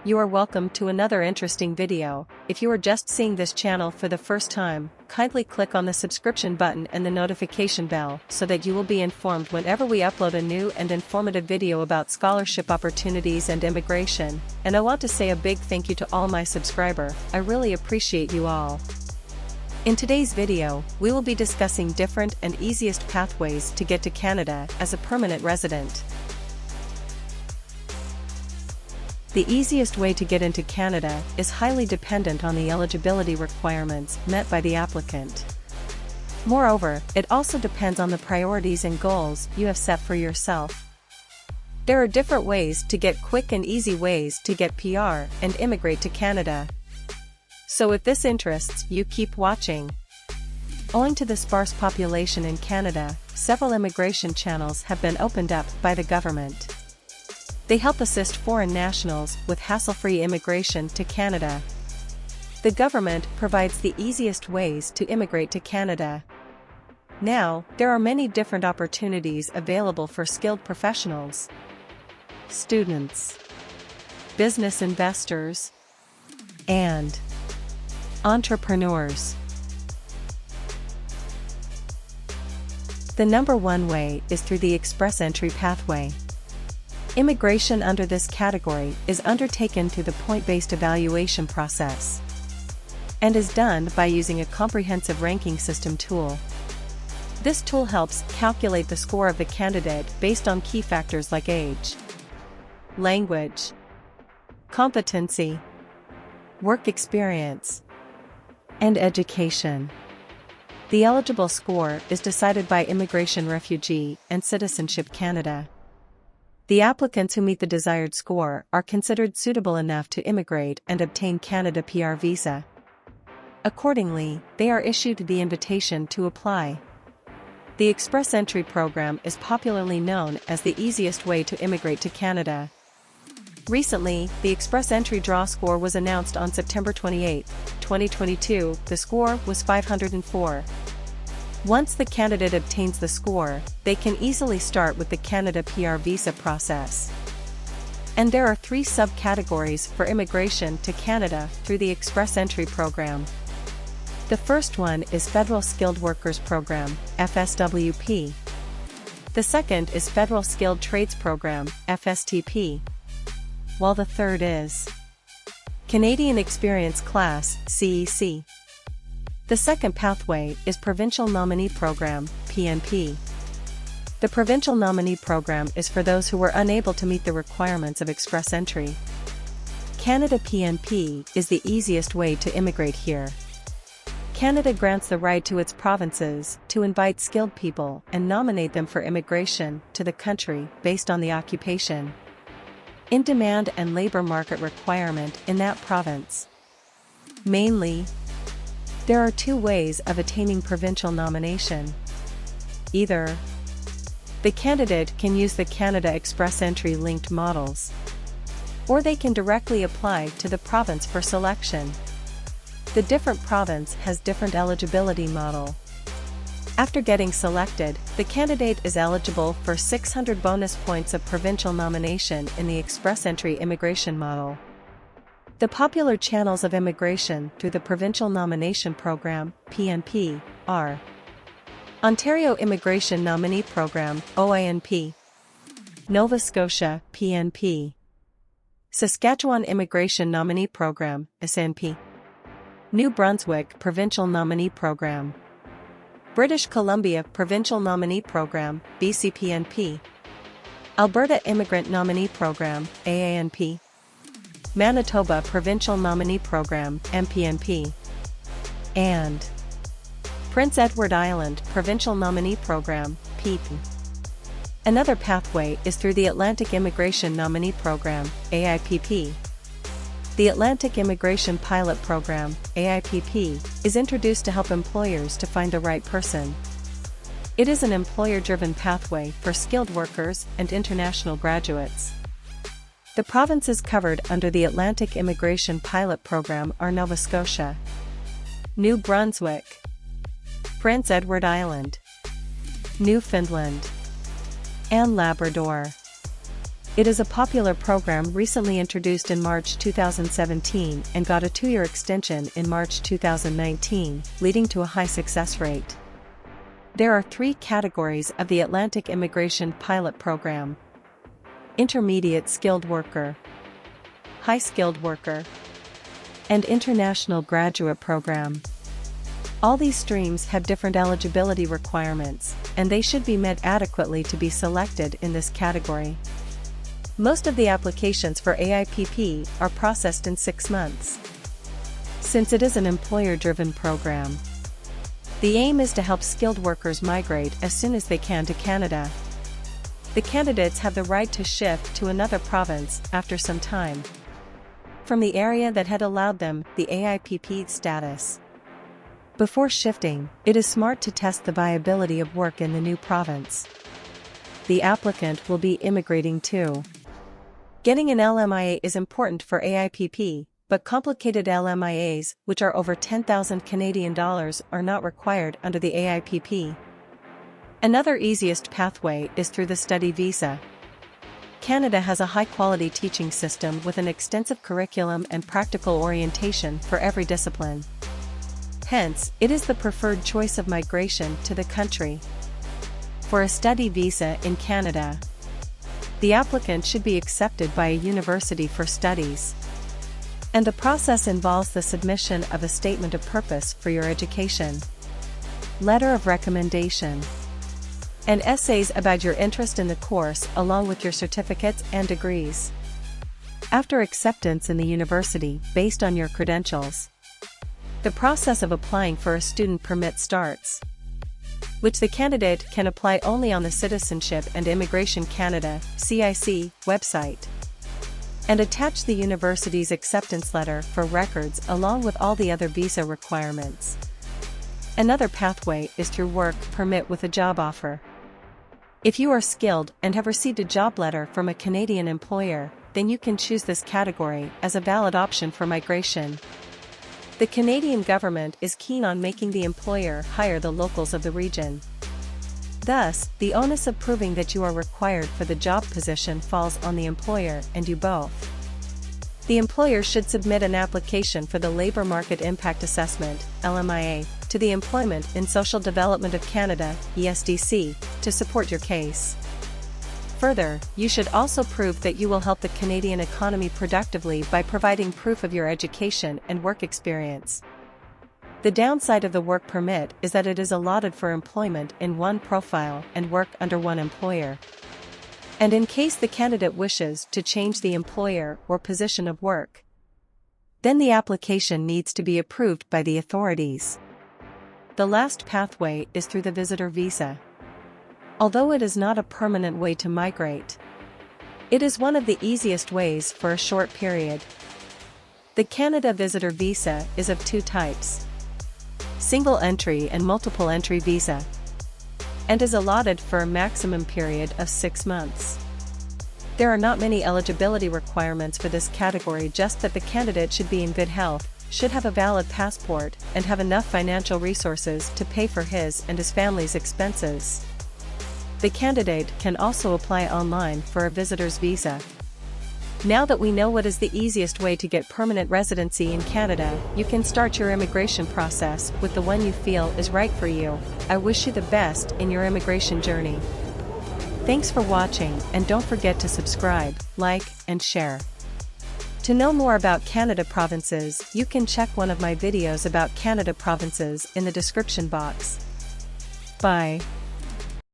You are welcome to another interesting video. If you are just seeing this channel for the first time, kindly click on the subscription button and the notification bell so that you will be informed whenever we upload a new and informative video about scholarship opportunities and immigration. And I want to say a big thank you to all my subscribers. I really appreciate you all. In today's video, we will be discussing different and easiest pathways to get to Canada as a permanent resident. The easiest way to get into Canada is highly dependent on the eligibility requirements met by the applicant. Moreover, it also depends on the priorities and goals you have set for yourself. There are different ways to get quick and easy ways to get PR and immigrate to Canada. So if this interests you, keep watching. Owing to the sparse population in Canada, several immigration channels have been opened up by the government. They help assist foreign nationals with hassle-free immigration to Canada. The government provides the easiest ways to immigrate to Canada. Now, there are many different opportunities available for skilled professionals, students, business investors, and entrepreneurs. The number one way is through the express entry pathway. Immigration under this category is undertaken through the point-based evaluation process and is done by using a comprehensive ranking system tool. This tool helps calculate the score of the candidate based on key factors like age, language, competency, work experience, and education. The eligible score is decided by Immigration, Refugee, and Citizenship Canada. The applicants who meet the desired score are considered suitable enough to immigrate and obtain Canada PR visa. Accordingly, they are issued the invitation to apply. The Express Entry program is popularly known as the easiest way to immigrate to Canada. Recently, the Express Entry draw score was announced on September 28, 2022. The score was 504. Once the candidate obtains the score, they can easily start with the Canada PR visa process. And there are three subcategories for immigration to Canada through the Express Entry program. The first one is Federal Skilled Workers Program, FSWP. The second is Federal Skilled Trades Program, FSTP. While the third is Canadian Experience Class, CEC. The second pathway is Provincial Nominee Program, PNP. The Provincial Nominee Program is for those who were unable to meet the requirements of Express Entry. Canada PNP is the easiest way to immigrate here. Canada grants the right to its provinces to invite skilled people and nominate them for immigration to the country based on the occupation, in-demand and labor market requirement in that province. Mainly, there are two ways of attaining provincial nomination. Either the candidate can use the Canada Express Entry linked models, or they can directly apply to the province for selection. The different province has different eligibility model. After getting selected, the candidate is eligible for 600 bonus points of provincial nomination in the Express Entry immigration model. The popular channels of immigration through the Provincial Nomination Program, PNP, are Ontario Immigration Nominee Program, OINP, Nova Scotia, PNP, Saskatchewan Immigration Nominee Program, SNP, New Brunswick Provincial Nominee Program, British Columbia Provincial Nominee Program, BCPNP, Alberta Immigrant Nominee Program, AANP, Manitoba Provincial Nominee Program, MPNP, and Prince Edward Island Provincial Nominee Program, PEP. Another pathway is through the Atlantic Immigration Nominee Program, AIPP. The Atlantic Immigration Pilot Program, AIPP, is introduced to help employers to find the right person. It is an employer-driven pathway for skilled workers and international graduates. The provinces covered under the Atlantic Immigration Pilot Program are Nova Scotia, New Brunswick, Prince Edward Island, Newfoundland, and Labrador. It is a popular program recently introduced in March 2017 and got a 2-year extension in March 2019, leading to a high success rate. There are 3 categories of the Atlantic Immigration Pilot Program: Intermediate Skilled Worker, High Skilled Worker, and International Graduate Program. All these streams have different eligibility requirements, and they should be met adequately to be selected in this category. Most of the applications for AIPP are processed in 6 months. Since it is an employer-driven program, the aim is to help skilled workers migrate as soon as they can to Canada. The candidates have the right to shift to another province after some time from the area that had allowed them the AIPP status. Before shifting, it is smart to test the viability of work in the new province. The applicant will be immigrating too. Getting an LMIA is important for AIPP, but complicated LMIAs, which are over $10,000 Canadian dollars, are not required under the AIPP. Another easiest pathway is through the study visa. Canada has a high-quality teaching system with an extensive curriculum and practical orientation for every discipline. Hence, it is the preferred choice of migration to the country. For a study visa in Canada, the applicant should be accepted by a university for studies. And the process involves the submission of a statement of purpose for your education, letter of recommendation, and essays about your interest in the course along with your certificates and degrees. After acceptance in the university based on your credentials, the process of applying for a student permit starts, which the candidate can apply only on the Citizenship and Immigration Canada (CIC) website, and attach the university's acceptance letter for records along with all the other visa requirements. Another pathway is through work permit with a job offer. If you are skilled and have received a job letter from a Canadian employer, then you can choose this category as a valid option for migration. The Canadian government is keen on making the employer hire the locals of the region. Thus, the onus of proving that you are required for the job position falls on the employer and you both. The employer should submit an application for the Labour Market Impact Assessment (LMIA) to the Employment and Social Development of Canada (ESDC) to support your case. Further, you should also prove that you will help the Canadian economy productively by providing proof of your education and work experience. The downside of the work permit is that it is allotted for employment in one profile and work under one employer. And in case the candidate wishes to change the employer or position of work, then the application needs to be approved by the authorities. The last pathway is through the visitor visa. Although it is not a permanent way to migrate, it is one of the easiest ways for a short period. The Canada Visitor Visa is of 2 types: single entry and multiple entry visa, and is allotted for a maximum period of 6 months. There are not many eligibility requirements for this category, just that the candidate should be in good health, should have a valid passport, and have enough financial resources to pay for his and his family's expenses. The candidate can also apply online for a visitor's visa. Now that we know what is the easiest way to get permanent residency in Canada, you can start your immigration process with the one you feel is right for you. I wish you the best in your immigration journey. Thanks for watching, and don't forget to subscribe, like, and share. To know more about Canada provinces, you can check one of my videos about Canada provinces in the description box. Bye.